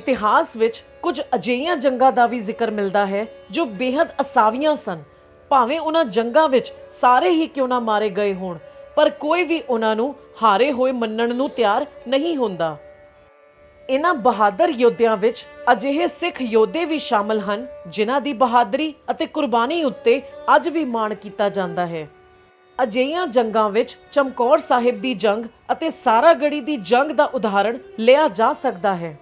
इतिहास विच कुछ अजिहियां जंगां दा भी जिक्र मिलता है जो बेहद असावियां सन। भावें उन्हां जंगां विच सारे ही क्यों ना मारे गए होण, पर कोई भी उन्हां नूं हारे होए मन्नण नूं तैयार नहीं हुंदा। इन्हां बहादुर योद्धियां विच अजिहे सिख योद्धे भी शामिल हन जिन्हां दी बहादरी अते कुर्बानी उत्ते अज भी माण कीता जांदा है। अजिहियां जंगां विच चमकौर साहिब दी जंग अते सारागढ़ी दी जंग दा उदाहरण लिया जा सकदा है।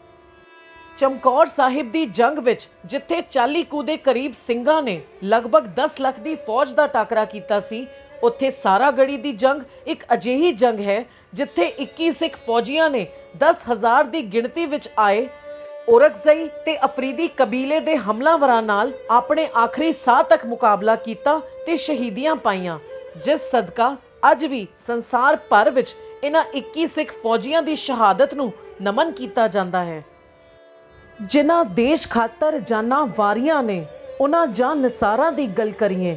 चमकौर साहिब दी जंग विच जिथे 40 कू दे करीब ਸਿੰਘਾਂ ने लगभग 10 ਲੱਖ ਦੀ फौज ਦਾ टाकरा कीता सी, उत्थे सारागढ़ी दी जंग एक अजिही जंग है जिथे 21 सिख फौजियां ने 10,000 ਦੀ गिणती विच आए औरकजई ते अफरीदी कबीले दे हमलावरां नाल अपने आखिरी साह तक मुकाबला कीता ते शहीदियां पाईयां, जिस सदका अज भी संसार भर विच इन्हां 21 सिख फौजियां दी शहादत नूं नमन कीता जांदा है। जिन्हां देश खातर जाना वारियां ने उन्हां जान निसारां दी गल करिए,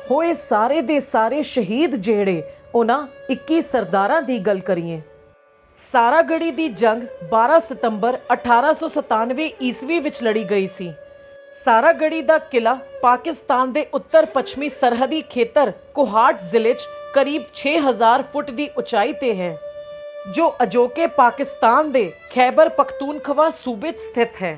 होए सारे दे सारे शहीद जेड़े उन्हां 21 सरदारां दी गल करिए। सारागढ़ी दी जंग 12 सितंबर 1897 ईस्वी विच लड़ी गई सी। सारागढ़ी दा किला पाकिस्तान दे उत्तर पश्चिमी सरहदी खेतर कोहाट जिले च करीब 6000 फुट दी उचाई ते है, जो अजोके पाकिस्तान दे खैबर पख्तूनख्वा सूबे च स्थित है।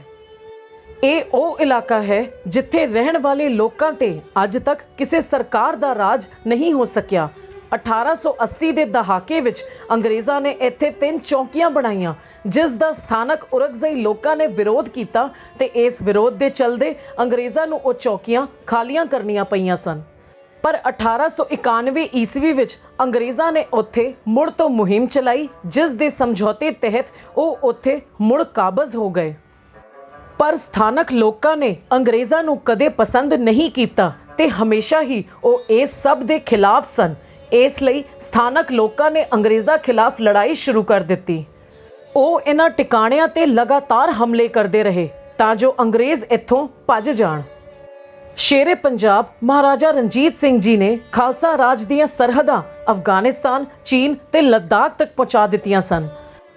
ਇਹ ਉਹ इलाका है जिथे रहन वाले लोगों ते अज तक किसी सरकार दा राज नहीं हो सकिया। 1880 ਦੇ ਦਹਾਕੇ ਵਿੱਚ अंग्रेज़ां ने ਇੱਥੇ 3 ਚੌਕੀਆਂ ਬਣਾਈਆਂ, जिस दा स्थानक औरकजई लोगों ने विरोध किया ते इस विरोध के चलते अंग्रेज़ां नूं ਉਹ ਚੌਕੀਆਂ खालियां करनियां पईयां सन। पर 1891 ईस्वी विच अंग्रेज़ां ने उत्थे मुड़ तो मुहिम चलाई, जिस दे समझौते तहत वो उत्थे मुड़ काबज़ हो गए। पर स्थानक लोगों ने अंग्रेज़ां नूं कदे पसंद नहीं किया ते हमेशा ही वो इस सब दे खिलाफ सन। इसलिए स्थानक लोगों ने अंग्रेज़ां खिलाफ लड़ाई शुरू कर दी। वो इन्हां टिकाणियां ते लगातार हमले करते रहे तां जो अंग्रेज़ इत्थों भज जाण। शेरे पंजाब महाराजा रणजीत सिंह जी ने खालसा राज दीयां सरहदां अफगानिस्तान, चीन ते लद्दाख तक पहुँचा दित्तियां सन।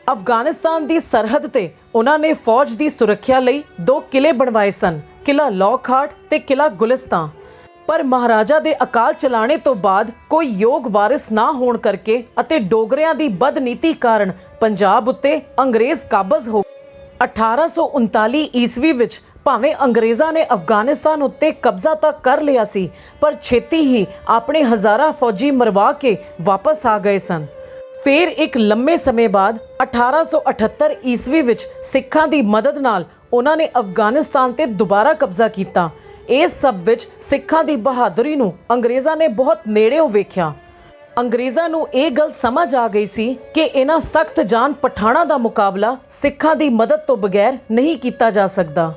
अफगानिस्तान की सरहद ते उन्होंने फौज की सुरक्षा लई 2 किले बनवाए सन, किला लॉकहार्ट ते किला गुलिस्तान। पर महाराजा दे अकाल चलाने तो बाद कोई योग वारिस ना होण करके अते डोगरियां दी बदनीति कारण पंजाब उत्ते अंग्रेज़ काबज़ हो। 1839 ईस्वी विच भावें अंग्रेज़ां ने अफगानिस्तान उत्ते कब्जा तक कर लिया सी, पर छेती ही अपने हज़ारा फौजी मरवा के वापस आ गए सन। फिर एक लंबे समय बाद 1878 ईस्वी विच सिखां दी मदद नाल उन्हां ने अफगानिस्तान ते दोबारा कब्जा किया। इस सब विच सिखां दी बहादुरी नूं अंग्रेज़ां ने बहुत नेड़ेों वेख्या। अंग्रेज़ां नूं ये गल समझ आ गई सी कि इन्हां सख्त जान पठाणां दा मुकाबला सिखां दी मदद तो बगैर नहीं किया जा सकता।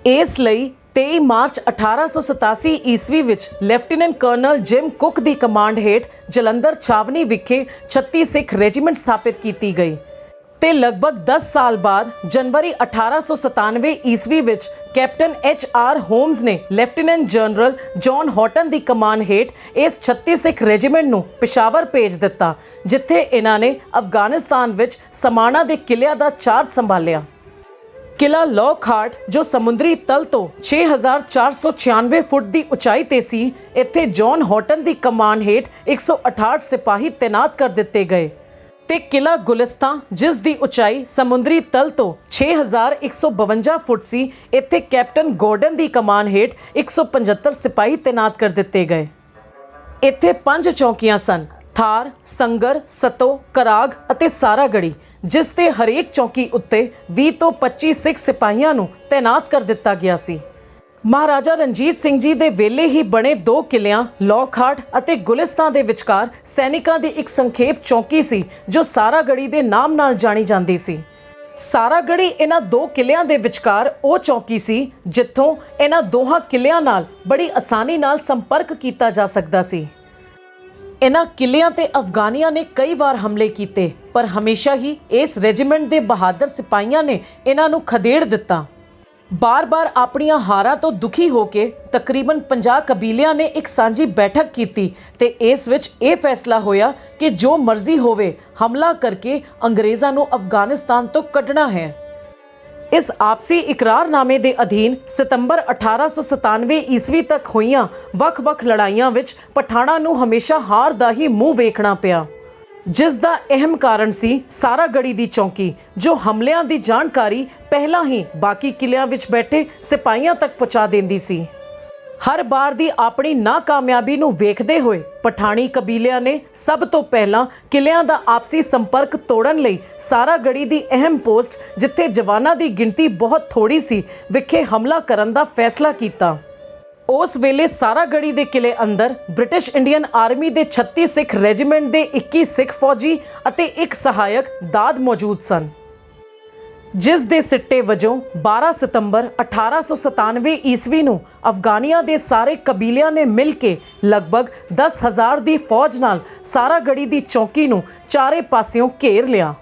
इसलिए 23 मार्च 1887 ईस्वी विच ਲੈਫਟੀਨੈਂਟ कर्नल जिम कुक की कमांड हेठ जलंधर छावनी विखे 36 सिख रेजिमेंट स्थापित की गई ते लगभग 10 साल बाद जनवरी 1897 ईस्वी विच कैप्टन HR होम्स ने ਲੈਫਟੀਨੈਂਟ जनरल जॉन हॉटन की कमांड हेठ इस 36 सिख रेजिमेंट नूं पेशावर भेज दिता, जिथे इन्हां ने अफगानिस्तान विच समाणा के किलिਆਂ का चार्ज संभालिया। किला लॉकहार्ट जो समुद्री तल तो 6496 फुट की उचाई ते सी, इत्थे जॉन हॉटन की कमांड हेठ 168 सिपाही तैनात कर दिते गए ते किला गुलिस्तान जिस दी उचाई समुद्री तल तो 6152 फुट सी, इत्थे कैप्टन गॉर्डन की कमांड हेठ 175 सिपाही तैनात कर दिते गए। इत्थे 5 चौकियां सन, थार, संगर, सतो, कराग अते सारागढ़ी, जिस ते हरेक चौकी उत्ते 20 तो 25 सिख सिपाहियां नूं तैनात कर दिता गया सी। महाराजा रणजीत सिंह जी दे वेले ही बने 2 किलिਆਂ लॉकहार्ट अते गुलिस्तान दे विचकार सैनिकां दी एक संखेप चौकी सी जो सारागढ़ी दे नाम नाल जानी जांदी सी। सारागढ़ी इन्हां 2 किलिਆਂ दे विचकार ਉਹ चौकी सी जिथों इन्हां ਦੋਹਾਂ किलिਆਂ नाल बड़ी आसानी नाल संपर्क किया जा सकदा सी। इन्हां किलिਆਂ ते अफगानियां ने कई बार हमले किए, पर हमेशा ही इस रेजिमेंट के बहादुर सिपाहियां ने इन्हां नूं खदेड़ दिता। बार बार अपनियां हारां तो दुखी होके तकरीबन 50 कबीलियां ने एक सांझी बैठक की ते इस विच ये फैसला होया कि जो मर्जी होवे हमला करके अंग्रेज़ां नूं अफगानिस्तान तो कढ़ना है। ਇਸ ਆਪਸੀ ਇਕਰਾਰਨਾਮੇ ਦੇ ਅਧੀਨ ਸਤੰਬਰ 1897 ਈਸਵੀ ਤੱਕ ਹੋਈਆਂ ਵੱਖ-ਵੱਖ ਲੜਾਈਆਂ ਵਿੱਚ ਪਠਾਣਾਂ ਨੂੰ ਹਮੇਸ਼ਾ ਹਾਰ ਦਾ ਹੀ ਮੂੰਹ ਵੇਖਣਾ ਪਿਆ, ਜਿਸ ਦਾ ਅਹਿਮ ਕਾਰਨ ਸੀ ਸਾਰਾਗੜ੍ਹੀ ਦੀ ਚੌਕੀ, ਜੋ ਹਮਲਿਆਂ ਦੀ ਜਾਣਕਾਰੀ ਪਹਿਲਾਂ ਹੀ ਬਾਕੀ ਕਿਲਿਆਂ ਵਿੱਚ ਬੈਠੇ ਸਿਪਾਹੀਆਂ ਤੱਕ ਪਹੁੰਚਾ ਦਿੰਦੀ ਸੀ। ਹਰ ਵਾਰ ਦੀ ਆਪਣੀ ਨਾਕਾਮਯਾਬੀ ਨੂੰ ਵੇਖਦੇ ਹੋਏ ਪਠਾਣੀ ਕਬੀਲਿਆਂ ਨੇ ਸਭ ਤੋਂ ਪਹਿਲਾਂ ਕਿਲਿਆਂ ਦਾ ਆਪਸੀ ਸੰਪਰਕ ਤੋੜਨ ਲਈ ਸਾਰਾਗੜ੍ਹੀ ਦੀ ਅਹਿਮ ਪੋਸਟ, ਜਿੱਥੇ ਜਵਾਨਾਂ ਦੀ ਗਿਣਤੀ ਬਹੁਤ ਥੋੜੀ ਸੀ, ਵਿਖੇ ਹਮਲਾ ਕਰਨ ਦਾ ਫੈਸਲਾ ਕੀਤਾ। ਉਸ ਵੇਲੇ ਸਾਰਾਗੜ੍ਹੀ ਦੇ ਕਿਲੇ ਅੰਦਰ ਬ੍ਰਿਟਿਸ਼ ਇੰਡੀਅਨ ਆਰਮੀ ਦੇ 36 ਸਿੱਖ ਰੈਜੀਮੈਂਟ ਦੇ 21 ਸਿੱਖ ਫੌਜੀ ਅਤੇ ਇੱਕ ਸਹਾਇਕ ਦਾਦ ਮੌਜੂਦ ਸਨ, ਜਿਸ ਦੇ ਸਿੱਟੇ ਵਜੋਂ 12 ਸਤੰਬਰ 1897 ਈਸਵੀ ਨੂੰ ਅਫਗਾਨੀਆਂ ਦੇ ਸਾਰੇ ਕਬੀਲਿਆਂ ਨੇ ਮਿਲ ਕੇ ਲਗਭਗ 10,000 ਦੀ ਫੌਜ ਨਾਲ ਸਾਰਾਗੜ੍ਹੀ ਦੀ ਚੌਕੀ ਨੂੰ ਚਾਰੇ ਪਾਸਿਓਂ ਘੇਰ ਲਿਆ।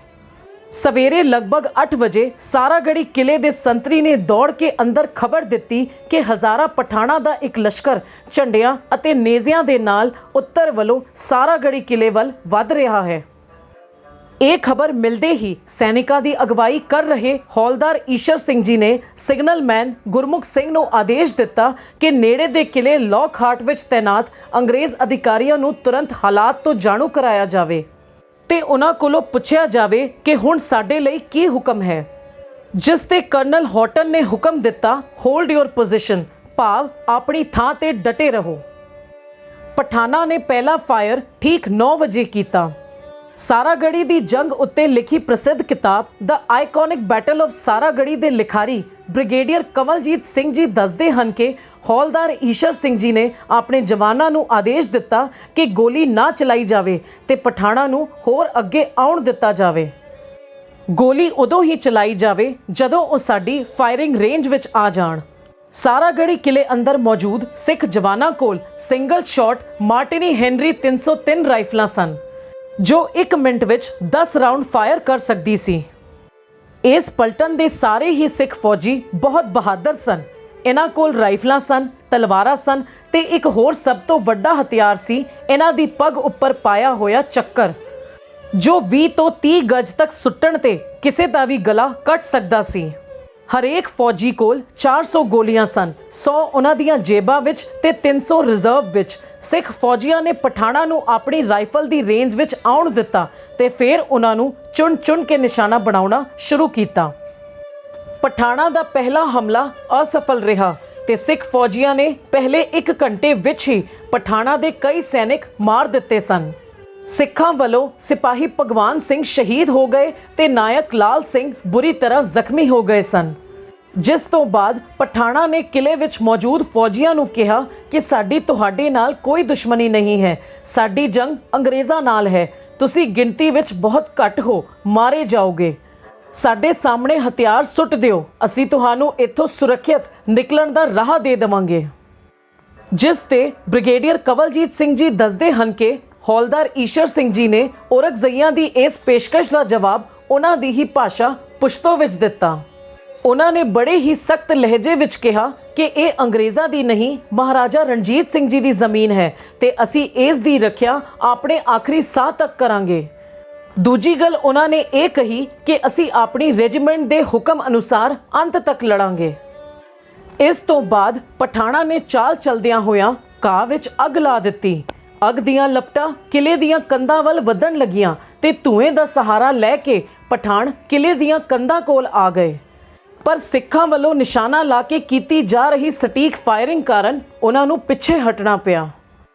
ਸਵੇਰੇ ਲਗਭਗ 8 ਵਜੇ ਸਾਰਾਗੜ੍ਹੀ ਕਿਲੇ ਦੇ ਸੰਤਰੀ ਨੇ ਦੌੜ ਕੇ ਅੰਦਰ ਖਬਰ ਦਿੱਤੀ ਕਿ ਹਜ਼ਾਰਾਂ ਪਠਾਣਾਂ ਦਾ ਇੱਕ ਲਸ਼ਕਰ ਝੰਡਿਆਂ ਅਤੇ ਨੇਜ਼ਿਆਂ ਦੇ ਨਾਲ ਉੱਤਰ ਵੱਲੋਂ ਸਾਰਾਗੜ੍ਹੀ ਕਿਲੇ ਵੱਲ ਵੱਧ ਰਿਹਾ ਹੈ। ਇਹ ਖਬਰ ਮਿਲਦੇ ਹੀ ਸੈਨਿਕਾਂ ਦੀ ਅਗਵਾਈ ਕਰ ਰਹੇ ਹੌਲਦਾਰ ਈਸ਼ਰ ਸਿੰਘ ਜੀ ਨੇ ਸਿਗਨਲਮੈਨ ਗੁਰਮੁਖ ਸਿੰਘ ਨੂੰ ਆਦੇਸ਼ ਦਿੱਤਾ ਕਿ ਨੇੜੇ ਦੇ ਕਿਲੇ ਲੌਕਹਾਰਟ ਵਿੱਚ ਤੈਨਾਤ ਅੰਗਰੇਜ਼ ਅਧਿਕਾਰੀਆਂ ਨੂੰ ਤੁਰੰਤ ਹਾਲਾਤ ਤੋਂ ਜਾਣੂ ਕਰਾਇਆ ਜਾਵੇ ਤੇ ਉਹਨਾਂ ਕੋਲੋਂ ਪੁੱਛਿਆ ਜਾਵੇ ਕਿ ਹੁਣ ਸਾਡੇ ਲਈ ਕੀ ਹੁਕਮ ਹੈ, ਜਿਸ ਤੇ ਕਰਨਲ ਹੌਟਨ ਨੇ ਹੁਕਮ ਦਿੱਤਾ, ਹੋਲਡ ਯੋਰ ਪੋਜੀਸ਼ਨ, ਭਾਵ ਆਪਣੀ ਥਾਂ ਤੇ ਡਟੇ ਰਹੋ। ਪਠਾਨਾਂ ਨੇ ਪਹਿਲਾ ਫਾਇਰ ਠੀਕ 9 ਵਜੇ ਕੀਤਾ। ਸਾਰਾਗੜ੍ਹੀ ਦੀ ਜੰਗ ਉੱਤੇ ਲਿਖੀ ਪ੍ਰਸਿੱਧ ਕਿਤਾਬ ਦ ਆਈਕੋਨਿਕ ਬੈਟਲ ਆਫ ਸਾਰਾਗੜ੍ਹੀ ਦੇ ਲਿਖਾਰੀ ਬ੍ਰਿਗੇਡੀਅਰ ਕਮਲਜੀਤ ਸਿੰਘ ਜੀ ਦੱਸਦੇ ਹਨ ਕਿ ਹੌਲਦਾਰ ਈਸ਼ਰ ਸਿੰਘ ਜੀ ਨੇ ਆਪਣੇ ਜਵਾਨਾਂ ਨੂੰ ਆਦੇਸ਼ ਦਿੱਤਾ ਕਿ ਗੋਲੀ ਨਾ ਚਲਾਈ ਜਾਵੇ ਤੇ ਪਠਾਣਾਂ ਨੂੰ ਹੋਰ ਅੱਗੇ ਆਉਣ ਦਿੱਤਾ ਜਾਵੇ। ਗੋਲੀ ਉਦੋਂ ਹੀ ਚਲਾਈ ਜਾਵੇ ਜਦੋਂ ਉਹ ਸਾਡੀ ਫਾਇਰਿੰਗ ਰੇਂਜ ਵਿੱਚ ਆ ਜਾਣ। ਸਾਰਾਗੜ੍ਹੀ ਕਿਲੇ ਅੰਦਰ ਮੌਜੂਦ ਸਿੱਖ ਜਵਾਨਾਂ ਕੋਲ ਸਿੰਗਲ ਸ਼ਾਟ ਮਾਰਟਿਨੀ ਹੈਨਰੀ 303 ਰਾਈਫਲਾਂ ਸਨ, ਜੋ 1 ਮਿੰਟ ਵਿੱਚ 10 ਰਾਉਂਡ ਫਾਇਰ ਕਰ ਸਕਦੀ ਸੀ। ਇਸ ਪਲਟਨ ਦੇ ਸਾਰੇ ਹੀ ਸਿੱਖ ਫੌਜੀ ਬਹੁਤ ਬਹਾਦਰ ਸਨ। ਇਹਨਾਂ ਕੋਲ ਰਾਈਫਲਾਂ ਸਨ, ਤਲਵਾਰਾਂ ਸਨ ਤੇ ਇੱਕ ਹੋਰ ਸਭ ਤੋਂ ਵੱਡਾ ਹਥਿਆਰ ਸੀ ਇਹਨਾਂ ਦੀ ਪੱਗ ਉੱਪਰ ਪਾਇਆ ਹੋਇਆ ਚੱਕਰ, ਜੋ 20 ਤੋਂ 30 ਗਜ ਤੱਕ ਸੁੱਟਣ ਤੇ ਕਿਸੇ ਦਾ ਵੀ ਗਲਾ ਕੱਟ ਸਕਦਾ ਸੀ। ਹਰੇਕ ਫੌਜੀ ਕੋਲ 400 ਗੋਲੀਆਂ ਸਨ, 100 ਉਹਨਾਂ ਦੀਆਂ ਜੇਬਾਂ ਵਿੱਚ ਤੇ 300 ਰਿਜ਼ਰਵ ਵਿੱਚ। ਸਿੱਖ ਫੌਜੀਆਂ ਨੇ ਪਠਾਣਾਂ ਨੂੰ ਆਪਣੀ ਰਾਈਫਲ ਦੀ ਰੇਂਜ ਵਿੱਚ ਆਉਣ ਦਿੱਤਾ ਤੇ ਫਿਰ ਉਹਨਾਂ ਨੂੰ ਚੁਣ ਕੇ ਨਿਸ਼ਾਨਾ ਬਣਾਉਣਾ ਸ਼ੁਰੂ ਕੀਤਾ। ਪਠਾਣਾਂ ਦਾ ਪਹਿਲਾ ਹਮਲਾ ਅਸਫਲ ਰਿਹਾ ਤੇ ਸਿੱਖ ਫੌਜੀਆਂ ਨੇ ਪਹਿਲੇ 1 ਘੰਟੇ ਵਿੱਚ ਹੀ ਪਠਾਣਾਂ ਦੇ ਕਈ ਸੈਨਿਕ ਮਾਰ ਦਿੱਤੇ ਸਨ। ਸਿੱਖਾਂ ਵੱਲੋਂ ਸਿਪਾਹੀ ਭਗਵਾਨ ਸਿੰਘ ਸ਼ਹੀਦ ਹੋ ਗਏ ਤੇ ਨਾਇਕ ਲਾਲ ਸਿੰਘ ਬੁਰੀ ਤਰ੍ਹਾਂ ਜ਼ਖਮੀ ਹੋ ਗਏ ਸਨ, ਜਿਸ ਤੋਂ ਬਾਅਦ ਪਠਾਣਾਂ ਨੇ ਕਿਲੇ ਵਿੱਚ ਮੌਜੂਦ ਫੌਜੀਆਂ ਨੂੰ ਕਿਹਾ ਕਿ ਸਾਡੀ ਤੁਹਾਡੇ ਨਾਲ ਕੋਈ ਦੁਸ਼ਮਣੀ ਨਹੀਂ ਹੈ, ਸਾਡੀ ਜੰਗ ਅੰਗਰੇਜ਼ਾਂ ਨਾਲ ਹੈ, ਤੁਸੀਂ ਗਿਣਤੀ ਵਿੱਚ ਬਹੁਤ ਘੱਟ ਹੋ, ਮਾਰੇ ਜਾਓਗੇ, ਸਾਡੇ ਸਾਹਮਣੇ ਹਥਿਆਰ ਸੁੱਟ ਦਿਓ, ਅਸੀਂ ਤੁਹਾਨੂੰ ਇੱਥੋਂ ਸੁਰੱਖਿਅਤ ਨਿਕਲਣ ਦਾ ਰਾਹ ਦੇ ਦੇਵਾਂਗੇ। ਜਿਸ ਤੇ ਬ੍ਰਿਗੇਡੀਅਰ ਕਵਲਜੀਤ ਸਿੰਘ ਜੀ ਦੱਸਦੇ ਹਨ ਕਿ ਹੌਲਦਾਰ ਈਸ਼ਰ ਸਿੰਘ ਜੀ ਨੇ ਔਰਕਜ਼ਈਆਂ ਦੀ ਇਸ ਪੇਸ਼ਕਸ਼ ਦਾ ਜਵਾਬ ਉਹਨਾਂ ਦੀ ਹੀ ਭਾਸ਼ਾ ਪੁਸ਼ਤੋ ਵਿੱਚ ਦਿੱਤਾ। ਉਹਨਾਂ ਨੇ ਬੜੇ ਹੀ ਸਖਤ ਲਹਿਜੇ ਵਿੱਚ ਕਿਹਾ ਕਿ ਇਹ ਅੰਗਰੇਜ਼ਾਂ ਦੀ ਨਹੀਂ, ਮਹਾਰਾਜਾ ਰਣਜੀਤ ਸਿੰਘ ਜੀ ਦੀ ਜ਼ਮੀਨ ਹੈ ਤੇ ਅਸੀਂ ਇਸ ਦੀ ਰੱਖਿਆ ਆਪਣੇ ਆਖਰੀ ਸਾਹ ਤੱਕ ਕਰਾਂਗੇ। ਦੂਜੀ ਗੱਲ ਉਹਨਾਂ ਨੇ ਇਹ ਕਹੀ ਕਿ ਅਸੀਂ ਆਪਣੀ ਰੈਜੀਮੈਂਟ ਦੇ ਹੁਕਮ ਅਨੁਸਾਰ ਅੰਤ ਤੱਕ ਲੜਾਂਗੇ। ਇਸ ਤੋਂ ਬਾਅਦ ਪਠਾਣਾਂ ਨੇ ਚਾਲ ਚਲਦਿਆਂ ਹੋਇਆਂ ਘਾਹ ਵਿੱਚ ਅੱਗ ਲਾ ਦਿੱਤੀ। ਅੱਗ ਦੀਆਂ ਲਪਟਾਂ ਕਿਲੇ ਦੀਆਂ ਕੰਧਾਂ ਵੱਲ ਵਧਣ ਲੱਗੀਆਂ ਤੇ ਧੂਏ ਦਾ ਸਹਾਰਾ ਲੈ ਕੇ ਪਠਾਣ ਕਿਲੇ ਦੀਆਂ ਕੰਧਾਂ ਕੋਲ ਆ ਗਏ, ਪਰ ਸਿੱਖਾਂ ਵੱਲੋਂ ਨਿਸ਼ਾਨਾ ਲਾ ਕੇ ਕੀਤੀ ਜਾ ਰਹੀ ਸਟੀਕ ਫਾਇਰਿੰਗ ਕਾਰਨ ਉਹਨਾਂ ਨੂੰ ਪਿੱਛੇ ਹਟਣਾ ਪਿਆ।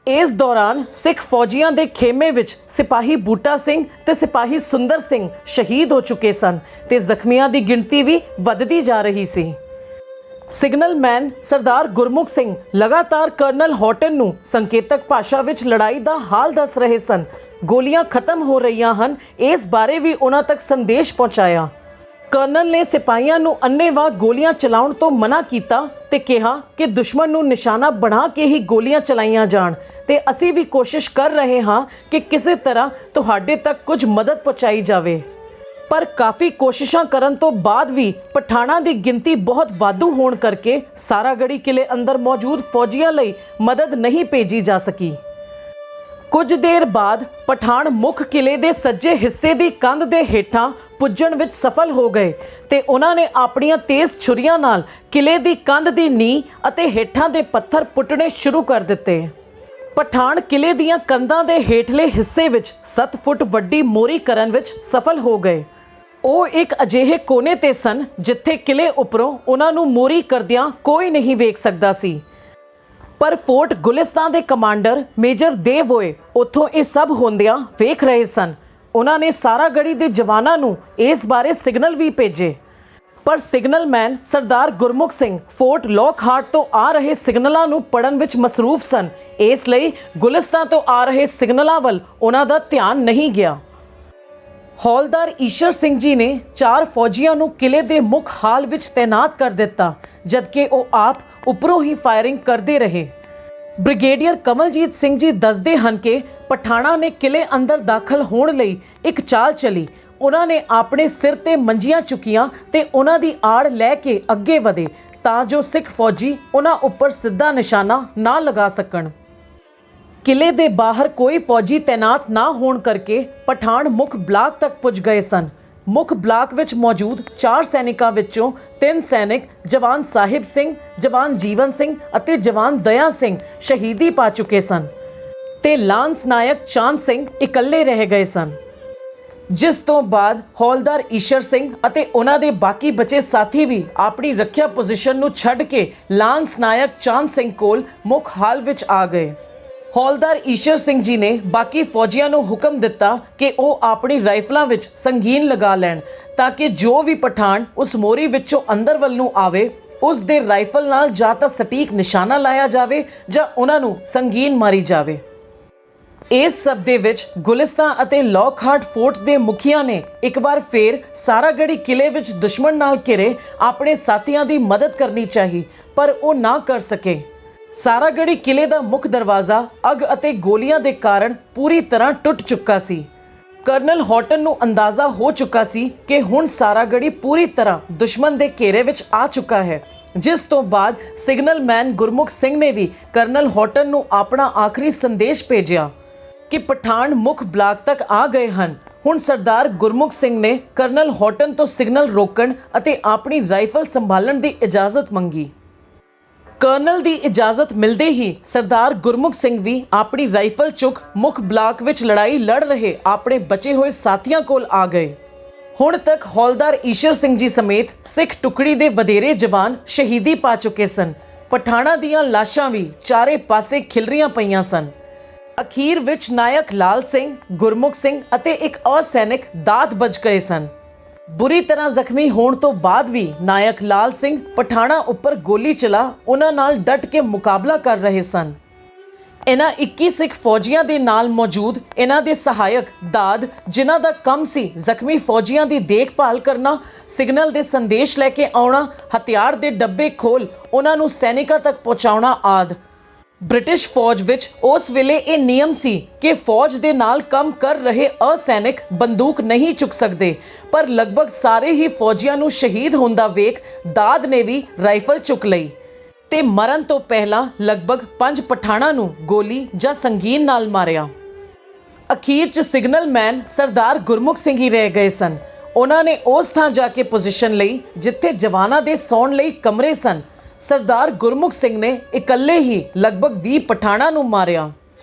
ਇਸ ਦੌਰਾਨ ਸਿੱਖ ਫੌਜੀਆਂ ਦੇ ਖੇਮੇ ਵਿੱਚ ਸਿਪਾਹੀ ਬੂਟਾ ਸਿੰਘ ਤੇ ਸਿਪਾਹੀ ਸੁੰਦਰ ਸਿੰਘ ਸ਼ਹੀਦ ਹੋ ਚੁੱਕੇ ਸਨ ਤੇ ਜ਼ਖਮੀਆਂ ਦੀ ਗਿਣਤੀ ਵੀ ਵੱਧਦੀ ਜਾ ਰਹੀ ਸੀ। ਸਿਗਨਲਮੈਨ ਸਰਦਾਰ ਗੁਰਮੁਖ ਸਿੰਘ ਲਗਾਤਾਰ ਕਰਨਲ ਹੌਟਨ ਨੂੰ ਸੰਕੇਤਕ ਭਾਸ਼ਾ ਵਿੱਚ ਲੜਾਈ ਦਾ ਹਾਲ ਦੱਸ ਰਹੇ ਸਨ। ਗੋਲੀਆਂ ਖਤਮ ਹੋ ਰਹੀਆਂ ਹਨ, ਇਸ ਬਾਰੇ ਵੀ ਉਹਨਾਂ ਤੱਕ ਸੰਦੇਸ਼ ਪਹੁੰਚਾਇਆ। ਕਰਨਲ ਨੇ ਸਿਪਾਹੀਆਂ ਨੂੰ ਅੰਨ੍ਹੇਵਾਹ ਗੋਲੀਆਂ ਚਲਾਉਣ ਤੋਂ ਮਨਾ ਕੀਤਾ ਤੇ ਕਿਹਾ ਕਿ ਦੁਸ਼ਮਣ ਨੂੰ ਨਿਸ਼ਾਨਾ ਬਣਾ ਕੇ ਹੀ ਗੋਲੀਆਂ ਚਲਾਈਆਂ ਜਾਣ ਤੇ ਅਸੀਂ ਵੀ ਕੋਸ਼ਿਸ਼ ਕਰ ਰਹੇ ਹਾਂ ਕਿ ਕਿਸੇ ਤਰ੍ਹਾਂ ਤੁਹਾਡੇ ਤੱਕ ਕੁਝ ਮਦਦ ਪਹੁੰਚਾਈ ਜਾਵੇ। ਪਰ ਕਾਫੀ ਕੋਸ਼ਿਸ਼ਾਂ ਕਰਨ ਤੋਂ ਬਾਅਦ ਵੀ ਪਠਾਣਾਂ ਦੀ ਗਿਣਤੀ ਬਹੁਤ ਵਾਧੂ ਹੋਣ ਕਰਕੇ ਸਾਰਾਗੜ੍ਹੀ ਕਿਲੇ ਅੰਦਰ ਮੌਜੂਦ ਫੌਜੀਆਂ ਲਈ ਮਦਦ ਨਹੀਂ ਭੇਜੀ ਜਾ ਸਕੀ। ਕੁਝ ਦੇਰ ਬਾਅਦ ਪਠਾਨ ਮੁੱਖ ਕਿਲੇ ਦੇ ਸੱਜੇ ਹਿੱਸੇ ਦੀ ਕੰਧ ਦੇ ਹੇਠਾਂ ਪੁੱਜਣ ਵਿੱਚ ਸਫਲ ਹੋ ਗਏ ਤੇ ਉਹਨਾਂ ਨੇ ਆਪਣੀਆਂ ਤੇਜ਼ ਛੁਰੀਆਂ ਨਾਲ ਕਿਲੇ ਦੀ ਕੰਧ ਦੀ ਨੀਂਹ ਅਤੇ ਹੇਠਾਂ ਦੇ ਪੱਥਰ ਪੁੱਟਣੇ ਸ਼ੁਰੂ ਕਰ ਦਿੱਤੇ। ਪਠਾਨ ਕਿਲੇ ਦੀਆਂ ਕੰਧਾਂ ਦੇ ਹੇਠਲੇ ਹਿੱਸੇ ਵਿੱਚ 7 ਫੁੱਟ ਵੱਡੀ ਮੋਰੀ ਕਰਨ ਵਿੱਚ ਸਫਲ ਹੋ ਗਏ। ਉਹ ਇੱਕ ਅਜਿਹੇ ਕੋਨੇ ਤੇ ਸਨ ਜਿੱਥੇ ਕਿਲੇ ਉੱਪਰੋਂ ਉਹਨਾਂ ਨੂੰ ਮੋਰੀ ਕਰਦਿਆਂ ਕੋਈ ਨਹੀਂ ਵੇਖ ਸਕਦਾ ਸੀ। ਪਰ ਫੋਰਟ ਗੁਲਿਸਤਾਨ ਦੇ ਕਮਾਂਡਰ ਮੇਜਰ ਦੇਵੋਏ ਉੱਥੋਂ ਇਹ ਸਭ ਹੁੰਦਿਆਂ ਵੇਖ ਰਹੇ ਸਨ। ਉਹਨਾਂ ਨੇ ਸਾਰਾਗੜ੍ਹੀ ਦੇ ਜਵਾਨਾਂ ਨੂੰ ਇਸ ਬਾਰੇ ਸਿਗਨਲ ਵੀ ਭੇਜੇ, ਪਰ ਸਿਗਨਲਮੈਨ ਸਰਦਾਰ ਗੁਰਮੁਖ ਸਿੰਘ ਫੋਰਟ ਲੌਕਹਾਰਟ ਤੋਂ ਆ ਰਹੇ ਸਿਗਨਲਾਂ ਨੂੰ ਪੜ੍ਹਨ ਵਿੱਚ ਮਸਰੂਫ ਸਨ। ਇਸ ਲਈ ਗੁਲਿਸਤਾਨ ਤੋਂ ਆ ਰਹੇ ਸਿਗਨਲਾਂ ਵੱਲ ਉਹਨਾਂ ਦਾ ਧਿਆਨ ਨਹੀਂ ਗਿਆ। ਹੌਲਦਾਰ ਈਸ਼ਰ ਸਿੰਘ ਜੀ ਨੇ 4 ਫੌਜੀਆਂ ਨੂੰ ਕਿਲੇ ਦੇ ਮੁੱਖ ਹਾਲ ਵਿੱਚ ਤੈਨਾਤ ਕਰ ਦਿੱਤਾ, ਜਦਕਿ ਉਹ ਆਪ ਉੱਪਰੋਂ ਹੀ ਫਾਇਰਿੰਗ ਕਰਦੇ ਰਹੇ। ਬ੍ਰਿਗੇਡੀਅਰ ਕਮਲਜੀਤ ਸਿੰਘ ਜੀ ਦੱਸਦੇ ਹਨ ਕਿ ਪਠਾਣਾ ਨੇ ਕਿਲੇ ਅੰਦਰ ਦਾਖਲ ਹੋਣ ਲਈ ਇੱਕ ਚਾਲ ਚਲੀ। ਉਹਨਾਂ ਨੇ ਆਪਣੇ ਸਿਰ ਤੇ ਮੰਜੀਆਂ ਚੁੱਕੀਆਂ ਤੇ ਉਹਨਾਂ ਦੀ ਆੜ ਲੈ ਕੇ ਅੱਗੇ ਵਧੇ ਤਾਂ ਜੋ ਸਿੱਖ ਫੌਜੀ ਉਹਨਾਂ ਉੱਪਰ ਸਿੱਧਾ ਨਿਸ਼ਾਨਾ ਨਾ ਲਗਾ ਸਕਣ। ਕਿਲੇ ਦੇ ਬਾਹਰ ਕੋਈ ਫੌਜੀ ਤੈਨਾਤ ਨਾ ਹੋਣ ਕਰਕੇ ਪਠਾਨ ਮੁੱਖ ਬਲਾਕ ਤੱਕ ਪੁੱਜ ਗਏ ਸਨ। ਮੁੱਖ ਬਲਾਕ ਵਿੱਚ ਮੌਜੂਦ 4 ਸੈਨਿਕਾਂ ਵਿੱਚੋਂ 3 ਸੈਨਿਕ ਜਵਾਨ ਸਾਹਿਬ ਸਿੰਘ, ਜਵਾਨ ਜੀਵਨ ਸਿੰਘ ਅਤੇ ਜਵਾਨ ਦਇਆ ਸਿੰਘ ਸ਼ਹੀਦੀ ਪਾ ਚੁੱਕੇ ਸਨ ਤੇ ਲਾਂਸ ਨਾਇਕ ਚਾਂਦ ਸਿੰਘ ਇਕੱਲੇ ਰਹਿ ਗਏ ਸਨ। ਜਿਸ ਤੋਂ ਬਾਅਦ ਹੌਲਦਾਰ ਈਸ਼ਰ ਸਿੰਘ ਅਤੇ ਉਹਨਾਂ ਦੇ ਬਾਕੀ ਬਚੇ ਸਾਥੀ ਵੀ ਆਪਣੀ ਰੱਖਿਆ ਪੋਜੀਸ਼ਨ ਨੂੰ ਛੱਡ ਕੇ ਲਾਂਸ ਨਾਇਕ ਚਾਂਦ ਸਿੰਘ ਕੋਲ ਮੁੱਖ ਹਾਲ ਵਿੱਚ ਆ ਗਏ। ਹੌਲਦਾਰ ਈਸ਼ਰ ਸਿੰਘ ਜੀ ਨੇ ਬਾਕੀ ਫੌਜੀਆਂ ਨੂੰ ਹੁਕਮ ਦਿੱਤਾ ਕਿ ਉਹ ਆਪਣੀ ਰਾਈਫਲਾਂ ਵਿੱਚ ਸੰਗੀਨ ਲਗਾ ਲੈਣ ਤਾਂ ਕਿ ਜੋ ਵੀ ਪਠਾਨ ਉਸ ਮੋਰੀ ਵਿੱਚੋਂ ਅੰਦਰ ਵੱਲ ਨੂੰ ਆਵੇ ਉਸ ਦੇ ਰਾਈਫਲ ਨਾਲ ਜਾਂ ਤਾਂ ਸਟੀਕ ਨਿਸ਼ਾਨਾ ਲਾਇਆ ਜਾਵੇ ਜਾਂ ਉਹਨਾਂ ਨੂੰ ਸੰਗੀਨ ਮਾਰੀ ਜਾਵੇ। ਇਸ ਸਭ ਦੇ ਵਿੱਚ ਗੁਲਿਸਤਾਨ ਅਤੇ ਲੌਕਹਾਰਟ ਫੋਰਟ ਦੇ ਮੁਖੀਆਂ ਨੇ ਇੱਕ ਵਾਰ ਫੇਰ ਸਾਰਾਗੜ੍ਹੀ ਕਿਲੇ ਵਿੱਚ ਦੁਸ਼ਮਣ ਨਾਲ ਘਿਰੇ ਆਪਣੇ ਸਾਥੀਆਂ ਦੀ ਮਦਦ ਕਰਨੀ ਚਾਹੀ, ਪਰ ਉਹ ਨਾ ਕਰ ਸਕੇ। ਸਾਰਾਗੜ੍ਹੀ ਕਿਲੇ ਦਾ ਮੁੱਖ ਦਰਵਾਜ਼ਾ ਅੱਗ ਅਤੇ ਗੋਲੀਆਂ ਦੇ ਕਾਰਨ ਪੂਰੀ ਤਰ੍ਹਾਂ ਟੁੱਟ ਚੁੱਕਾ ਸੀ। ਕਰਨਲ ਹੌਟਨ ਨੂੰ ਅੰਦਾਜ਼ਾ ਹੋ ਚੁੱਕਾ ਸੀ ਕਿ ਹੁਣ ਸਾਰਾਗੜ੍ਹੀ ਪੂਰੀ ਤਰ੍ਹਾਂ ਦੁਸ਼ਮਣ ਦੇ ਘੇਰੇ ਵਿੱਚ ਆ ਚੁੱਕਾ ਹੈ। ਜਿਸ ਤੋਂ ਬਾਅਦ ਸਿਗਨਲਮੈਨ ਗੁਰਮੁਖ ਸਿੰਘ ਨੇ ਵੀ ਕਰਨਲ ਹੌਟਨ ਨੂੰ ਆਪਣਾ ਆਖਰੀ ਸੰਦੇਸ਼ ਭੇਜਿਆ ਕਿ ਪਠਾਨ ਮੁੱਖ ਬਲਾਕ ਤੱਕ ਆ ਗਏ ਹਨ। ਹੁਣ ਸਰਦਾਰ ਗੁਰਮੁਖ ਸਿੰਘ ਨੇ ਕਰਨਲ ਹੌਟਨ ਤੋਂ ਸਿਗਨਲ ਰੋਕਣ ਅਤੇ ਆਪਣੀ ਰਾਈਫਲ ਸੰਭਾਲਣ ਦੀ ਇਜਾਜ਼ਤ ਮੰਗੀ। ਕਰਨਲ ਦੀ ਇਜਾਜ਼ਤ ਮਿਲਦੇ ਹੀ ਸਰਦਾਰ ਗੁਰਮੁਖ ਸਿੰਘ ਵੀ ਆਪਣੀ ਰਾਈਫਲ ਚੁੱਕ ਮੁੱਖ ਬਲਾਕ ਵਿੱਚ ਲੜਾਈ ਲੜ ਰਹੇ ਆਪਣੇ ਬਚੇ ਹੋਏ ਸਾਥੀਆਂ ਕੋਲ ਆ ਗਏ। ਹੁਣ ਤੱਕ ਹੌਲਦਾਰ ਈਸ਼ਰ ਸਿੰਘ ਜੀ ਸਮੇਤ ਸਿੱਖ ਟੁਕੜੀ ਦੇ ਵਧੇਰੇ ਜਵਾਨ ਸ਼ਹੀਦੀ ਪਾ ਚੁੱਕੇ ਸਨ। ਪਠਾਣਾ ਦੀਆਂ ਲਾਸ਼ਾਂ ਵੀ ਚਾਰੇ ਪਾਸੇ ਖਿਲਰੀਆਂ ਪਈਆਂ ਸਨ। ਅਖੀਰ ਵਿੱਚ ਨਾਇਕ ਲਾਲ ਸਿੰਘ, ਗੁਰਮੁਖ ਸਿੰਘ ਅਤੇ ਇੱਕ ਅਸੈਨਿਕ ਦਾਤ ਬਚ ਗਏ ਸਨ। ਬੁਰੀ ਤਰ੍ਹਾਂ ਜ਼ਖਮੀ ਹੋਣ ਤੋਂ ਬਾਅਦ ਵੀ ਨਾਇਕ ਲਾਲ ਸਿੰਘ ਪਠਾਣਾ ਉੱਪਰ ਗੋਲੀ ਚਲਾ ਉਹਨਾਂ ਨਾਲ ਡਟ ਕੇ ਮੁਕਾਬਲਾ ਕਰ ਰਹੇ ਸਨ। ਇਹਨਾਂ 21 ਸਿੱਖ ਫੌਜੀਆਂ ਦੇ ਨਾਲ ਮੌਜੂਦ ਇਹਨਾਂ ਦੇ ਸਹਾਇਕ ਦਾਦ, ਜਿਨ੍ਹਾਂ ਦਾ ਕੰਮ ਸੀ ਜ਼ਖਮੀ ਫੌਜੀਆਂ ਦੀ ਦੇਖਭਾਲ ਕਰਨਾ, ਸਿਗਨਲ ਦੇ ਸੰਦੇਸ਼ ਲੈ ਕੇ ਆਉਣਾ, ਹਥਿਆਰ ਦੇ ਡੱਬੇ ਖੋਲ ਉਹਨਾਂ ਨੂੰ ਸੈਨਿਕਾਂ ਤੱਕ ਪਹੁੰਚਾਉਣਾ ਆਦਿ। ਬ੍ਰਿਟਿਸ਼ ਫੌਜ ਵਿੱਚ ਉਸ ਵੇਲੇ ਇਹ ਨਿਯਮ ਸੀ ਕਿ ਫੌਜ ਦੇ ਨਾਲ ਕੰਮ ਕਰ ਰਹੇ ਅਸੈਨਿਕ ਬੰਦੂਕ ਨਹੀਂ ਚੁੱਕ ਸਕਦੇ, ਪਰ ਲਗਭਗ ਸਾਰੇ ਹੀ ਫੌਜੀਆਂ ਨੂੰ ਸ਼ਹੀਦ ਹੁੰਦਾ ਵੇਖ ਦਾਦ ਨੇ ਵੀ ਰਾਈਫਲ ਚੁੱਕ ਲਈ ਤੇ ਮਰਨ ਤੋਂ ਪਹਿਲਾਂ ਲਗਭਗ 5 ਪਠਾਣਾਂ ਨੂੰ ਗੋਲੀ ਜਾਂ ਸੰਗੀਨ ਨਾਲ ਮਾਰਿਆ। ਅਖੀਰ 'ਚ ਸਿਗਨਲਮੈਨ ਸਰਦਾਰ ਗੁਰਮੁਖ ਸਿੰਘ ਹੀ ਰਹਿ ਗਏ ਸਨ। ਉਹਨਾਂ ਨੇ ਉਸ ਥਾਂ ਜਾ ਕੇ ਪੋਜੀਸ਼ਨ ਲਈ ਜਿੱਥੇ ਜਵਾਨਾਂ ਦੇ ਸੌਣ ਲਈ ਕਮਰੇ ਸਨ। ਸਰਦਾਰ ਗੁਰਮੁਖ ਸਿੰਘ ਨੇ ਇਕੱਲੇ ਹੀ ਲਗਭਗ 20 ਪਠਾਣਾਂ ਨੂੰ ਮਾਰਿਆ।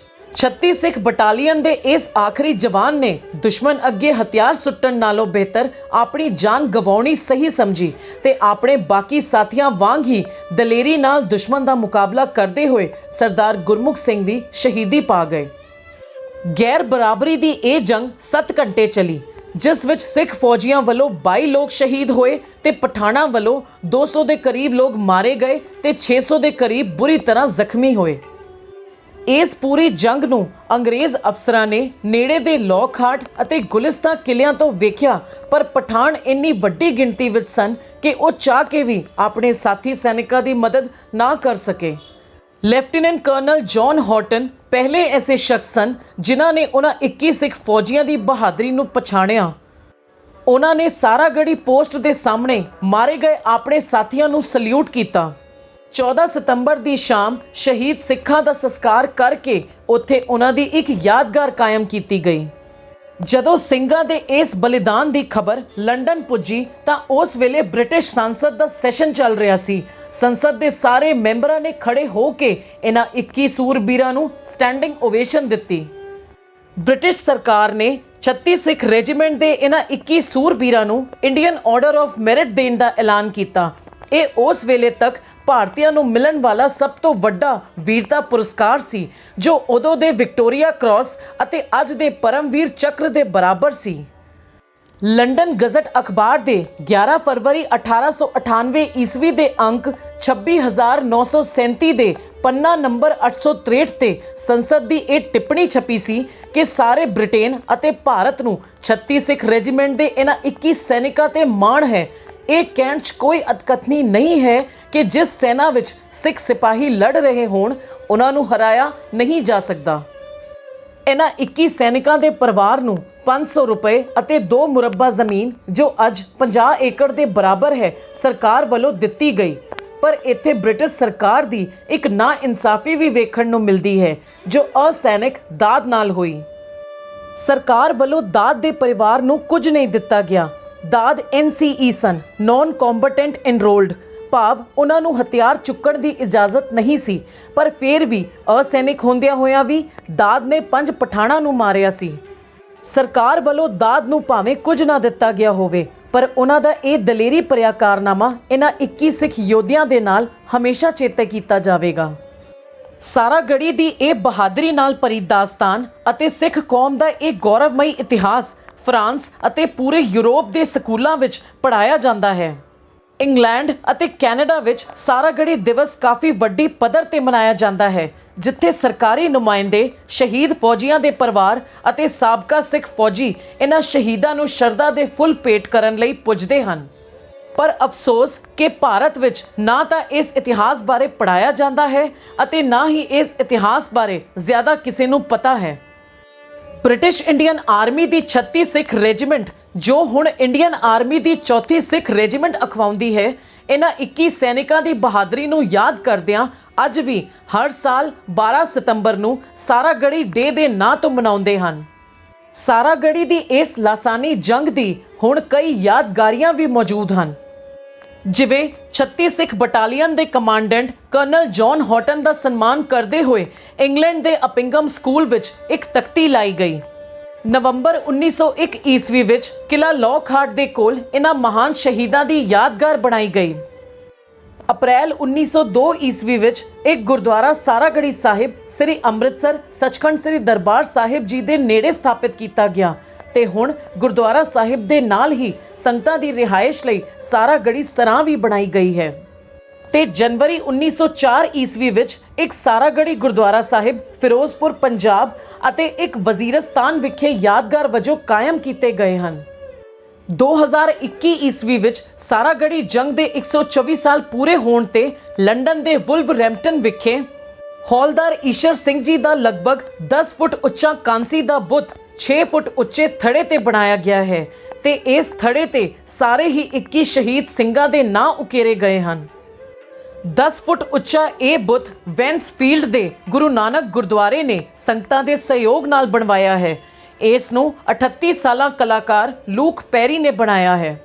36 ਸਿੱਖ ਬਟਾਲੀਅਨ ਦੇ ਇਸ ਆਖਰੀ ਜਵਾਨ ਨੇ ਦੁਸ਼ਮਣ ਅੱਗੇ ਹਥਿਆਰ ਸੁੱਟਣ ਨਾਲੋਂ ਬਿਹਤਰ ਆਪਣੀ ਜਾਨ ਗਵਾਉਣੀ ਸਹੀ ਸਮਝੀ ਤੇ ਆਪਣੇ ਬਾਕੀ ਸਾਥੀਆਂ ਵਾਂਗ ਹੀ ਦਲੇਰੀ ਨਾਲ ਦੁਸ਼ਮਣ ਦਾ ਮੁਕਾਬਲਾ ਕਰਦੇ ਹੋਏ ਸਰਦਾਰ ਗੁਰਮੁਖ ਸਿੰਘ ਵੀ ਸ਼ਹੀਦੀ ਪਾ ਗਏ। ਗੈਰ ਬਰਾਬਰੀ ਦੀ ਇਹ ਜੰਗ 7 ਘੰਟੇ ਚੱਲੀ, ਜਿਸ ਵਿੱਚ ਸਿੱਖ ਫੌਜੀਆਂ ਵੱਲੋਂ 22 ਲੋਕ ਸ਼ਹੀਦ ਹੋਏ ਤੇ ਪਠਾਣਾ ਵੱਲੋਂ 200 ਦੇ ਕਰੀਬ ਲੋਕ ਮਾਰੇ ਗਏ ਤੇ 600 ਦੇ ਕਰੀਬ ਬੁਰੀ ਤਰ੍ਹਾਂ ਜ਼ਖਮੀ ਹੋਏ। ਇਸ ਪੂਰੀ ਜੰਗ ਨੂੰ ਅੰਗਰੇਜ਼ ਅਫਸਰਾਂ ਨੇ ਨੇੜੇ ਦੇ ਲੌਕਹਾਰਟ ਅਤੇ ਗੁਲਿਸਤਾਨ ਕਿਲਿਆਂ ਤੋਂ ਵੇਖਿਆ, ਪਰ ਪਠਾਨ ਇੰਨੀ ਵੱਡੀ ਗਿਣਤੀ ਵਿੱਚ ਸਨ ਕਿ ਉਹ ਚਾਹ ਕੇ ਵੀ ਆਪਣੇ ਸਾਥੀ ਸੈਨਿਕਾਂ ਦੀ ਮਦਦ ਨਾ ਕਰ ਸਕੇ। ਲੈਫਟੀਨੈਂਟ ਕਰਨਲ ਜੌਨ ਹੌਟਨ ਪਹਿਲੇ ਐਸੇ ਸ਼ਖਸ ਸਨ ਜਿਨ੍ਹਾਂ ਨੇ ਉਹਨਾਂ 21 ਸਿੱਖ ਫੌਜੀਆਂ ਦੀ ਬਹਾਦਰੀ ਨੂੰ ਪਛਾਣਿਆ। ਉਹਨਾਂ ਨੇ ਸਾਰਾਗੜ੍ਹੀ ਪੋਸਟ ਦੇ ਸਾਹਮਣੇ ਮਾਰੇ ਗਏ ਆਪਣੇ ਸਾਥੀਆਂ ਨੂੰ ਸਲੂਟ ਕੀਤਾ। 14 ਸਤੰਬਰ ਦੀ ਸ਼ਾਮ ਸ਼ਹੀਦ ਸਿੱਖਾਂ ਦਾ ਸੰਸਕਾਰ ਕਰਕੇ ਉੱਥੇ ਉਹਨਾਂ ਦੀ ਇੱਕ ਯਾਦਗਾਰ ਕਾਇਮ ਕੀਤੀ ਗਈ। ਜਦੋਂ ਸਿੰਘਾਂ ਦੇ ਇਸ ਬਲੀਦਾਨ ਦੀ ਖਬਰ ਲੰਡਨ ਪੁੱਜੀ ਤਾਂ ਉਸ ਵੇਲੇ ਬ੍ਰਿਟਿਸ਼ ਸੰਸਦ ਦਾ ਸੈਸ਼ਨ ਚੱਲ ਰਿਹਾ ਸੀ। ਸੰਸਦ ਦੇ ਸਾਰੇ ਮੈਂਬਰਾਂ ਨੇ ਖੜੇ ਹੋ ਕੇ ਇਹਨਾਂ 21 ਸੂਰਬੀਰਾਂ ਨੂੰ ਸਟੈਂਡਿੰਗ ਓਵੇਸ਼ਨ ਦਿੱਤੀ। ਬ੍ਰਿਟਿਸ਼ ਸਰਕਾਰ ਨੇ 36 ਸਿੱਖ ਰੈਜੀਮੈਂਟ ਦੇ ਇਹਨਾਂ 21 ਸੂਰਬੀਰਾਂ ਨੂੰ ਇੰਡੀਅਨ ਆਰਡਰ ਆਫ ਮੈਰਿਟ ਦੇਣ ਦਾ ਐਲਾਨ ਕੀਤਾ। ਇਹ ਉਸ ਵੇਲੇ ਤੱਕ ਭਾਰਤੀਆਂ ਨੂੰ ਮਿਲਣ ਵਾਲਾ ਸਭ ਤੋਂ ਵੱਡਾ ਵੀਰਤਾ ਪੁਰਸਕਾਰ ਸੀ, ਜੋ ਉਦੋਂ ਦੇ ਵਿਕਟੋਰੀਆ ਕ੍ਰਾਸ ਅਤੇ ਅੱਜ ਦੇ ਪਰਮਵੀਰ ਚੱਕਰ ਦੇ ਬਰਾਬਰ ਸੀ। ਲੰਡਨ ਗਜ਼ਟ ਅਖਬਾਰ ਦੇ 11 ਫਰਵਰੀ 1898 ਈਸਵੀ ਦੇ ਅੰਕ 26937 ਦੇ ਪੰਨਾ ਨੰਬਰ 863 ਤੇ ਸੰਸਦ ਦੀ ਇਹ ਟਿੱਪਣੀ ਛਪੀ ਸੀ ਕਿ ਸਾਰੇ ਬ੍ਰਿਟੇਨ ਅਤੇ ਭਾਰਤ ਨੂੰ 36 ਸਿੱਖ ਰੈਜੀਮੈਂਟ ਦੇ ਇਹਨਾਂ 21 ਸੈਨਿਕਾਂ ਤੇ ਮਾਣ ਹੈ। ਇਹ ਕਹਿਣ 'ਚ ਕੋਈ ਅਤਕਥਨੀ ਨਹੀਂ ਹੈ ਕਿ ਜਿਸ ਸੈਨਾ ਵਿੱਚ ਸਿੱਖ ਸਿਪਾਹੀ ਲੜ ਰਹੇ ਹੋਣ ਉਹਨਾਂ ਨੂੰ ਹਰਾਇਆ ਨਹੀਂ ਜਾ ਸਕਦਾ। ਇਹਨਾਂ 21 ਸੈਨਿਕਾਂ ਦੇ ਪਰਿਵਾਰ ਨੂੰ 500 ਰੁਪਏ ਅਤੇ 2 ਮੁਰੱਬਾ ਜ਼ਮੀਨ, ਜੋ ਅੱਜ 50 ਏਕੜ ਦੇ ਬਰਾਬਰ ਹੈ, ਸਰਕਾਰ ਵੱਲੋਂ ਦਿੱਤੀ ਗਈ। ਪਰ ਇੱਥੇ ਬ੍ਰਿਟਿਸ਼ ਸਰਕਾਰ ਦੀ ਇੱਕ ਨਾ ਇਨਸਾਫੀ ਵੀ ਵੇਖਣ ਨੂੰ ਮਿਲਦੀ ਹੈ, ਜੋ ਅਸੈਨਿਕ ਦਾਦ ਨਾਲ ਹੋਈ। ਸਰਕਾਰ ਵੱਲੋਂ ਦਾਦ ਦੇ ਪਰਿਵਾਰ ਨੂੰ ਕੁਝ ਨਹੀਂ ਦਿੱਤਾ ਗਿਆ। ਦਾਦ NCE ਸਨ, ਨੌਨ ਕੰਬੈਟੈਂਟ ਐਨਰੋਲਡ, ਭਾਵ ਉਹਨਾਂ ਨੂੰ ਹਥਿਆਰ ਚੁੱਕਣ ਦੀ ਇਜਾਜ਼ਤ ਨਹੀਂ ਸੀ। ਪਰ ਫਿਰ ਵੀ ਅਸੈਨਿਕ ਹੁੰਦਿਆਂ ਹੋਇਆਂ ਵੀ ਦਾਦ ਨੇ 5 ਪਠਾਣਾਂ ਨੂੰ ਮਾਰਿਆ ਸੀ। ਸਰਕਾਰ ਵੱਲੋਂ ਦਾਦ ਨੂੰ ਭਾਵੇਂ ਕੁਝ ਨਾ ਦਿੱਤਾ ਗਿਆ ਹੋਵੇ, ਪਰ ਉਹਨਾਂ ਦਾ ਇਹ ਦਲੇਰੀ ਭਰਿਆ ਕਾਰਨਾਮਾ ਇਹਨਾਂ 21 ਸਿੱਖ ਯੋਧਿਆਂ ਦੇ ਨਾਲ ਹਮੇਸ਼ਾ ਚੇਤੇ ਕੀਤਾ ਜਾਵੇਗਾ। ਸਾਰਾਗੜ੍ਹੀ ਦੀ ਇਹ ਬਹਾਦਰੀ ਨਾਲ ਭਰੀ ਦਾਸਤਾਨ ਅਤੇ ਸਿੱਖ ਕੌਮ ਦਾ ਇਹ ਗੌਰਵਮਈ ਇਤਿਹਾਸ ਫਰਾਂਸ ਅਤੇ ਪੂਰੇ ਯੂਰਪ ਦੇ ਸਕੂਲਾਂ ਵਿੱਚ ਪੜ੍ਹਾਇਆ ਜਾਂਦਾ ਹੈ। ਇੰਗਲੈਂਡ ਅਤੇ ਕੈਨੇਡਾ ਵਿੱਚ ਸਾਰਾਗੜ੍ਹੀ ਦਿਵਸ ਕਾਫੀ ਵੱਡੀ ਪੱਧਰ ਤੇ ਮਨਾਇਆ ਜਾਂਦਾ ਹੈ, ਜਿੱਥੇ ਸਰਕਾਰੀ ਨੁਮਾਇੰਦੇ, ਸ਼ਹੀਦ ਫੌਜੀਆਂ ਦੇ ਪਰਿਵਾਰ ਅਤੇ ਸਾਬਕਾ ਸਿੱਖ ਫੌਜੀ ਇਹਨਾਂ ਸ਼ਹੀਦਾਂ ਨੂੰ ਸ਼ਰਧਾ ਦੇ ਫੁੱਲ ਭੇਟ ਕਰਨ ਲਈ ਪੁੱਜਦੇ ਹਨ। ਪਰ ਅਫਸੋਸ ਕਿ ਭਾਰਤ ਵਿੱਚ ਨਾ ਤਾਂ ਇਸ ਇਤਿਹਾਸ ਬਾਰੇ ਪੜ੍ਹਾਇਆ ਜਾਂਦਾ ਹੈ ਅਤੇ ਨਾ ਹੀ ਇਸ ਇਤਿਹਾਸ ਬਾਰੇ ਜ਼ਿਆਦਾ ਕਿਸੇ ਨੂੰ ਪਤਾ ਹੈ। ਬ੍ਰਿਟਿਸ਼ ਇੰਡੀਅਨ ਆਰਮੀ ਦੀ 36 ਸਿੱਖ ਰੈਜੀਮੈਂਟ, ਜੋ ਹੁਣ ਇੰਡੀਅਨ ਆਰਮੀ ਦੀ 34 ਸਿੱਖ ਰੈਜੀਮੈਂਟ ਅਖਵਾਉਂਦੀ ਹੈ, ਇਹਨਾਂ 21 ਸੈਨਿਕਾਂ ਦੀ ਬਹਾਦਰੀ ਨੂੰ ਯਾਦ ਕਰਦਿਆਂ ਅੱਜ ਵੀ ਹਰ ਸਾਲ 12 ਸਤੰਬਰ ਨੂੰ ਸਾਰਾਗੜ੍ਹੀ ਡੇ ਦੇ ਨਾਂ ਤੋਂ ਮਨਾਉਂਦੇ ਹਨ। ਸਾਰਾਗੜ੍ਹੀ ਦੀ ਇਸ ਲਾਸਾਨੀ ਜੰਗ ਦੀ ਹੁਣ ਕਈ ਯਾਦਗਾਰੀਆਂ ਵੀ ਮੌਜੂਦ ਹਨ, ਜਿਵੇਂ 36 ਸਿੱਖ ਬਟਾਲੀਅਨ ਦੇ ਕਮਾਂਡੈਂਟ ਕਰਨਲ ਜੌਨ ਹੌਟਨ ਦਾ ਸਨਮਾਨ ਕਰਦੇ ਹੋਏ ਇੰਗਲੈਂਡ ਦੇ ਅਪਿੰਗਮ ਸਕੂਲ ਵਿੱਚ ਇੱਕ ਤਖਤੀ ਲਾਈ ਗਈ। ਨਵੰਬਰ 1901 ਈਸਵੀ ਵਿੱਚ ਕਿਲਾ ਲੌਕਹਾਰਟ ਦੇ ਕੋਲ ਇਹਨਾਂ ਮਹਾਨ ਸ਼ਹੀਦਾਂ ਦੀ ਯਾਦਗਾਰ ਬਣਾਈ ਗਈ। ਅਪ੍ਰੈਲ 1902 ਈਸਵੀ ਵਿੱਚ ਇੱਕ ਗੁਰਦੁਆਰਾ ਸਾਰਾਗੜ੍ਹੀ ਸਾਹਿਬ ਸ੍ਰੀ ਅੰਮ੍ਰਿਤਸਰ ਸੱਚਖੰਡ ਸ੍ਰੀ ਦਰਬਾਰ ਸਾਹਿਬ ਜੀ ਦੇ ਨੇੜੇ ਸਥਾਪਿਤ ਕੀਤਾ ਗਿਆ ਤੇ ਹੁਣ ਗੁਰਦੁਆਰਾ ਸਾਹਿਬ ਦੇ ਨਾਲ ਹੀ ਸੰਗਤਾਂ ਦੀ ਰਿਹਾਇਸ਼ ਲਈ ਸਾਰਾਗੜ੍ਹੀ ਸਰਾਂ ਵੀ ਬਣਾਈ ਗਈ ਹੈ। ਤੇ ਜਨਵਰੀ 1904 ਈਸਵੀ ਵਿੱਚ ਇੱਕ ਸਾਰਾਗੜ੍ਹੀ ਗੁਰਦੁਆਰਾ ਸਾਹਿਬ ਫਿਰੋਜ਼ਪੁਰ ਪੰਜਾਬ ਅਤੇ ਇੱਕ ਵਜ਼ੀਰਸਤਾਨ ਵਿਖੇ ਯਾਦਗਾਰ ਵਜੋਂ ਕਾਇਮ ਕੀਤੇ ਗਏ ਹਨ। 2021 ਈਸਵੀ ਵਿੱਚ ਸਾਰਾਗੜ੍ਹੀ ਜੰਗ ਦੇ 124 ਸਾਲ ਪੂਰੇ ਹੋਣ ਤੇ ਲੰਡਨ ਦੇ ਵੁਲਵਰਹੈਂਪਟਨ ਵਿਖੇ ਹੌਲਦਾਰ ਈਸ਼ਰ ਸਿੰਘ ਜੀ ਦਾ ਲਗਭਗ 10 ਫੁੱਟ ਉੱਚਾ ਕਾਂਸੀ ਦਾ ਬੁੱਤ 6 ਫੁੱਟ ਉੱਚੇ ਥੜੇ ਤੇ ਬਣਾਇਆ ਗਿਆ ਹੈ ਤੇ ਇਸ ਥੜੇ ਤੇ ਸਾਰੇ ਹੀ 21 ਸ਼ਹੀਦ ਸਿੰਘਾਂ ਦੇ ਨਾਂ ਉਕੇਰੇ ਗਏ ਹਨ। 10 ਫੁੱਟ ਉੱਚਾ ਇਹ ਬੁੱਤ ਵੈਂਸਫੀਲਡ ਦੇ ਗੁਰੂ ਨਾਨਕ ਗੁਰਦੁਆਰੇ ਨੇ ਸੰਗਤਾਂ ਦੇ ਸਹਿਯੋਗ ਨਾਲ ਬਣਵਾਇਆ ਹੈ। ਇਸ ਨੂੰ 38 ਸਾਲਾ ਕਲਾਕਾਰ ਲੂਕ ਪੈਰੀ ਨੇ ਬਣਾਇਆ ਹੈ।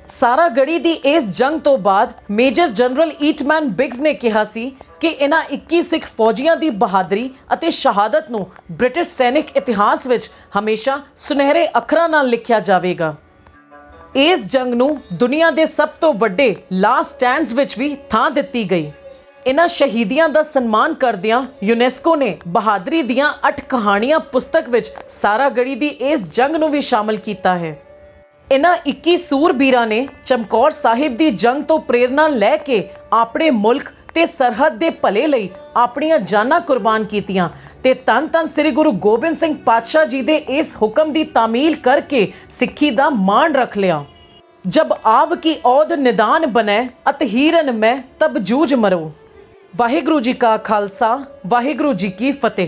ਸਾਰਾਗੜ੍ਹੀ ਦੀ ਇਸ ਜੰਗ ਤੋਂ ਬਾਅਦ ਮੇਜਰ ਜਨਰਲ ਈਟਮੈਨ ਬਿਗਜ਼ ਨੇ ਕਿਹਾ ਸੀ ਕਿ ਇਹਨਾਂ 21 ਸਿੱਖ ਫੌਜੀਆਂ ਦੀ ਬਹਾਦਰੀ ਅਤੇ ਸ਼ਹਾਦਤ ਨੂੰ ਬ੍ਰਿਟਿਸ਼ ਸੈਨਿਕ ਇਤਿਹਾਸ ਵਿੱਚ ਹਮੇਸ਼ਾ ਸੁਨਹਿਰੇ ਅੱਖਰਾਂ ਨਾਲ ਲਿਖਿਆ ਜਾਵੇਗਾ। ਇਸ ਜੰਗ ਨੂੰ ਦੁਨੀਆ ਦੇ ਸਭ ਤੋਂ ਵੱਡੇ ਲਾਸਟ ਸਟੈਂਡਸ ਵਿੱਚ ਵੀ ਥਾਂ ਦਿੱਤੀ ਗਈ। ਇਹਨਾਂ ਸ਼ਹੀਦੀਆਂ ਦਾ ਸਨਮਾਨ ਕਰਦਿਆਂ ਯੂਨੈਸਕੋ ਨੇ ਬਹਾਦਰੀ ਦੀਆਂ 8 ਕਹਾਣੀਆਂ ਪੁਸਤਕ ਵਿੱਚ ਸਾਰਾਗੜ੍ਹੀ ਦੀ ਇਸ ਜੰਗ ਨੂੰ ਵੀ ਸ਼ਾਮਲ ਕੀਤਾ ਹੈ। ਇਹਨਾਂ 21 ਸੂਰਬੀਰਾਂ ਨੇ ਚਮਕੌਰ ਸਾਹਿਬ ਦੀ ਜੰਗ ਤੋਂ ਪ੍ਰੇਰਨਾ ਲੈ ਕੇ ਆਪਣੇ ਮੁਲਕ ਤੇ ਸਰਹੱਦ ਦੇ ਭਲੇ ਲਈ ਆਪਣੀਆਂ ਜਾਨਾਂ ਕੁਰਬਾਨ ਕੀਤੀਆਂ ਤੇ ਧੰਨ ਧੰਨ ਸ੍ਰੀ ਗੁਰੂ ਗੋਬਿੰਦ ਸਿੰਘ ਪਾਤਸ਼ਾਹ ਜੀ ਦੇ ਇਸ ਹੁਕਮ ਦੀ ਤਾਮੀਲ ਕਰਕੇ ਸਿੱਖੀ ਦਾ ਮਾਣ ਰੱਖ ਲਿਆ। ਜਬ ਆਵ ਕੀ ਔਦ ਨਿਦਾਨ ਬਨੈ ਅਤ ਹੀਰਨ ਮੈਂ ਤਬ ਜੂਝ ਮਰੋ। ਵਾਹਿਗੁਰੂ ਜੀ ਕਾ ਖਾਲਸਾ, ਵਾਹਿਗੁਰੂ ਜੀ ਕੀ ਫਤਿਹ।